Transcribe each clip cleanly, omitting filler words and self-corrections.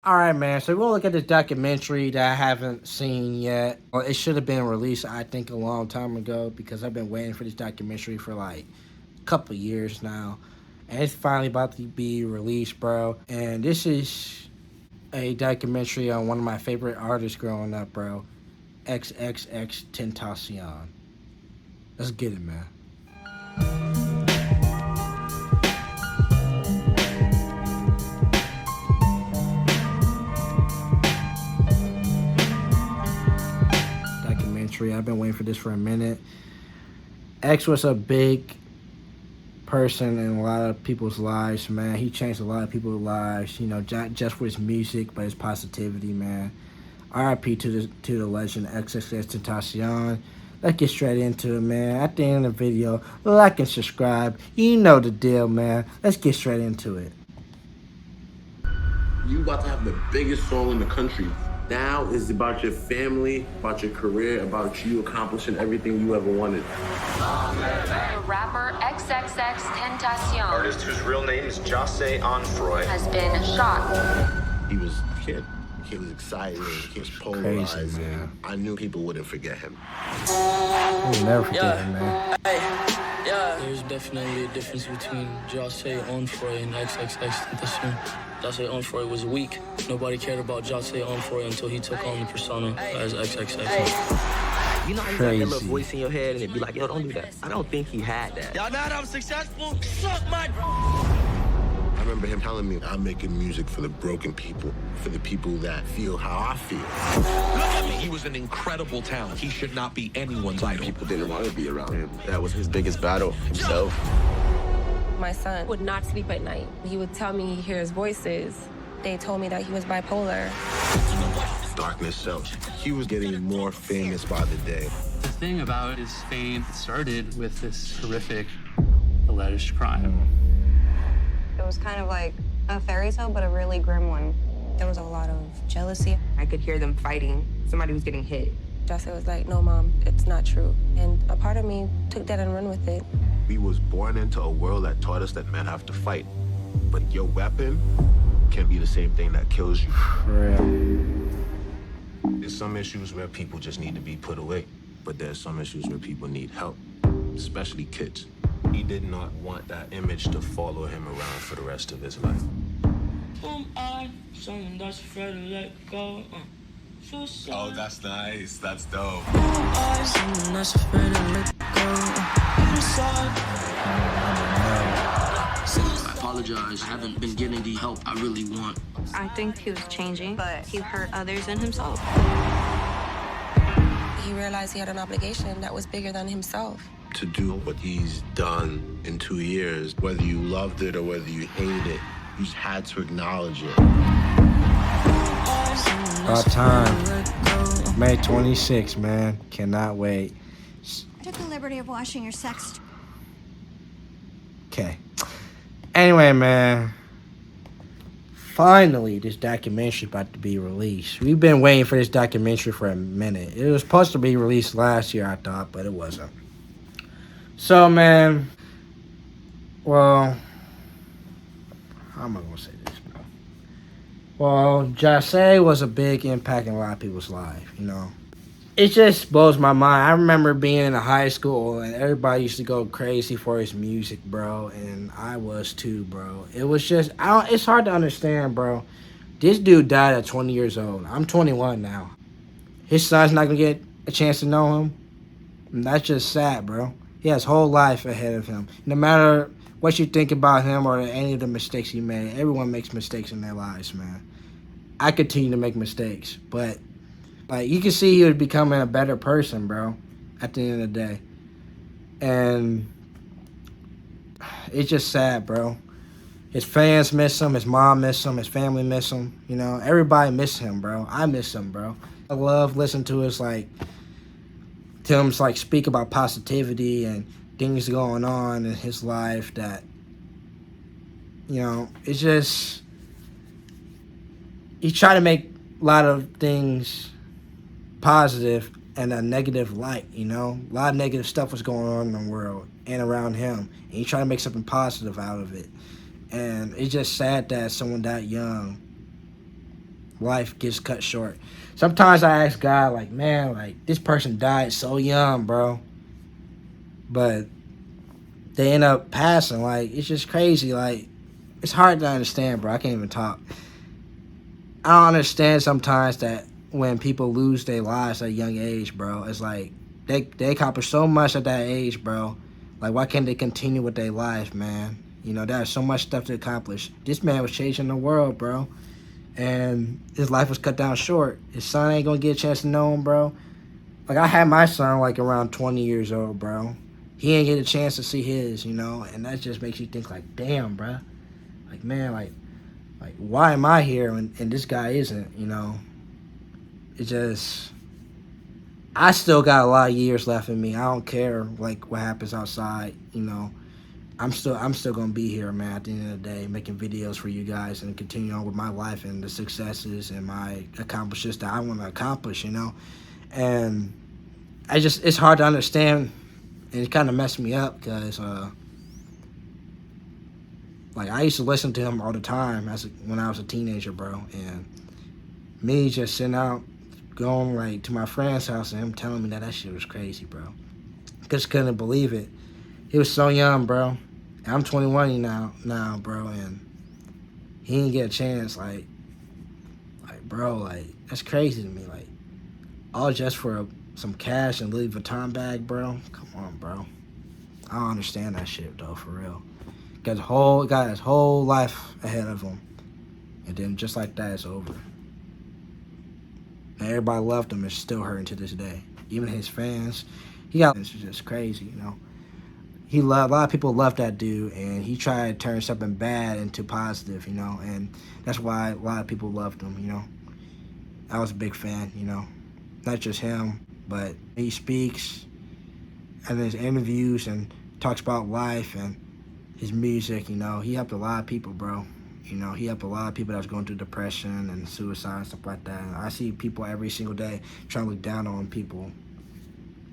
All right, man. So we'll look at this documentary that I haven't seen yet. Well, it should have been released, I think, a long time ago because I've been waiting for this documentary for like a couple years now, and it's finally about to be released, bro. And this is a documentary on one of my favorite artists growing up, bro. XXX Tentacion. Let's get it, man. Documentary. I've been waiting for this for a minute. X was a big person in a lot of people's lives, man. He changed a lot of people's lives, not just with his music, but his positivity, man. RIP to the legend XXX Tentacion. Let's get straight into it, man. At the end of the video, like and subscribe. You know the deal, man. Let's get straight into it. You about to have the biggest song in the country. Now is about your family, about your career, about you accomplishing everything you ever wanted. The rapper XXXTentacion, artist whose real name is Jose Onfroy, has been shot. He was a kid. He was exciting. He was polarizing. Crazy, man. I knew people wouldn't forget him. We'll never forget him, man. There's definitely a difference between Jose Onfroy and XXXTentacion. Jose Onfroy was weak. Nobody cared about Jose Onfroy until he took on the persona as XXX. You know how you got that little voice in your head and it'd be like, yo, don't do that. I don't think he had that. Y'all know I'm successful? Suck my... I remember him telling me, I'm making music for the broken people, for the people that feel how I feel. Look at me. He was an incredible talent. He should not be anyone's idol. People didn't want to be around him. That was his biggest battle, himself. My son would not sleep at night. He would tell me he hears voices. They told me that he was bipolar. Darkness self. He was getting more famous by the day. The thing about his fame started with this horrific alleged crime. It was kind of like a fairy tale, but a really grim one. There was a lot of jealousy. I could hear them fighting. Somebody was getting hit. Jesse was like, no, Mom, it's not true. And a part of me took that and ran with it. We was born into a world that taught us that men have to fight. But your weapon can be the same thing that kills you. For real. There's some issues where people just need to be put away. But there's some issues where people need help, especially kids. He did not want that image to follow him around for the rest of his life. Someone that's afraid to let go. Oh, that's nice. That's dope. Someone that's afraid to let go. I apologize. I haven't been getting the help I really want. I think he was changing, but he hurt others and himself. He realized he had an obligation that was bigger than himself. To do what he's done in 2 years, whether you loved it or whether you hated it, you just had to acknowledge it. About time. May 26th, man. Cannot wait. I took the liberty of washing your sex. Okay. Anyway, man. Finally, this documentary about to be released. We've been waiting for this documentary for a minute. It was supposed to be released last year, I thought, but it wasn't. So, man, well, how am I going to say this, bro? Well, Jose was a big impact in a lot of people's life, It just blows my mind. I remember being in high school and everybody used to go crazy for his music, bro, and I was too, bro. It was just, it's hard to understand, bro. This dude died at 20 years old. I'm 21 now. His son's not going to get a chance to know him. And that's just sad, bro. He has whole life ahead of him. No matter what you think about him or any of the mistakes he made, everyone makes mistakes in their lives, man. I continue to make mistakes, but you can see he was becoming a better person, bro, at the end of the day. And it's just sad, bro. His fans miss him, his mom miss him, his family miss him, Everybody miss him, bro. I miss him, bro. I love listening to his, Tim's speak about positivity and things going on in his life that, it's just, he tried to make a lot of things positive and a negative light, A lot of negative stuff was going on in the world and around him. And he tried to make something positive out of it. And it's just sad that someone that young life gets cut short. Sometimes I ask God, like, man, like, this person died so young, bro. But they end up passing. Like, it's just crazy. Like, it's hard to understand, bro. I can't even talk. I don't understand sometimes that when people lose their lives at a young age, bro, it's like they accomplish so much at that age, bro. Like, why can't they continue with their life, man? You know, there's so much stuff to accomplish. This man was changing the world, bro. And his life was cut down short. His son ain't gonna get a chance to know him, bro. Like, I had my son, like, around 20 years old, bro. He ain't get a chance to see his, you know? And that just makes you think, like, damn, bro. Like, man, like, why am I here and this guy isn't, you know? It just... I still got a lot of years left in me. I don't care, like, what happens outside, you know? I'm still gonna be here, man, at the end of the day, making videos for you guys and continue on with my life and the successes and my accomplishments that I want to accomplish, you know? And it's hard to understand, and it kind of messed me up because, like, I used to listen to him all the time when I was a teenager, bro. And me just sitting out, going, like, to my friend's house and him telling me that shit was crazy, bro. Just couldn't believe it. He was so young, bro. I'm 21 now, bro, and he didn't get a chance, like, bro, like, that's crazy to me, like, all just for some cash and Louis Vuitton bag, bro. Come on, bro. I don't understand that shit, though, for real. Got his whole life ahead of him, and then just like that, it's over. And everybody loved him and still hurting to this day. Even his fans, it's just crazy, you know. A lot of people love that dude, and he tried to turn something bad into positive, you know, and that's why a lot of people loved him, you know. I was a big fan, you know. Not just him, but he speaks and his interviews and talks about life and his music, you know. He helped a lot of people, bro. You know, he helped a lot of people that was going through depression and suicide and stuff like that. And I see people every single day trying to look down on people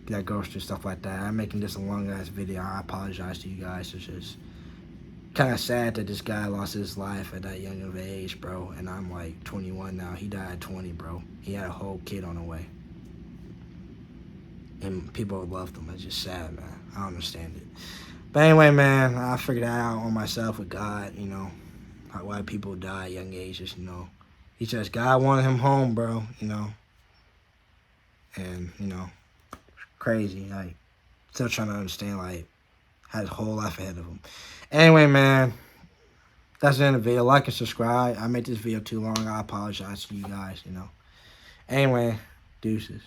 that goes through stuff like that. I'm making this a long-ass video. I apologize to you guys. It's just kind of sad that this guy lost his life at that young of age, bro. And I'm like 21 now. He died at 20, bro. He had a whole kid on the way. And people loved him. It's just sad, man. I don't understand it. But anyway, man, I figured that out on myself with God, you know. Why people die at young ages, you know. He just, God wanted him home, bro, you know. And, you know, crazy. Like, still trying to understand, like, had his whole life ahead of him. Anyway, man, that's the end of the video. Like and subscribe. I made this video too long. I apologize to you guys, you know. Anyway, deuces.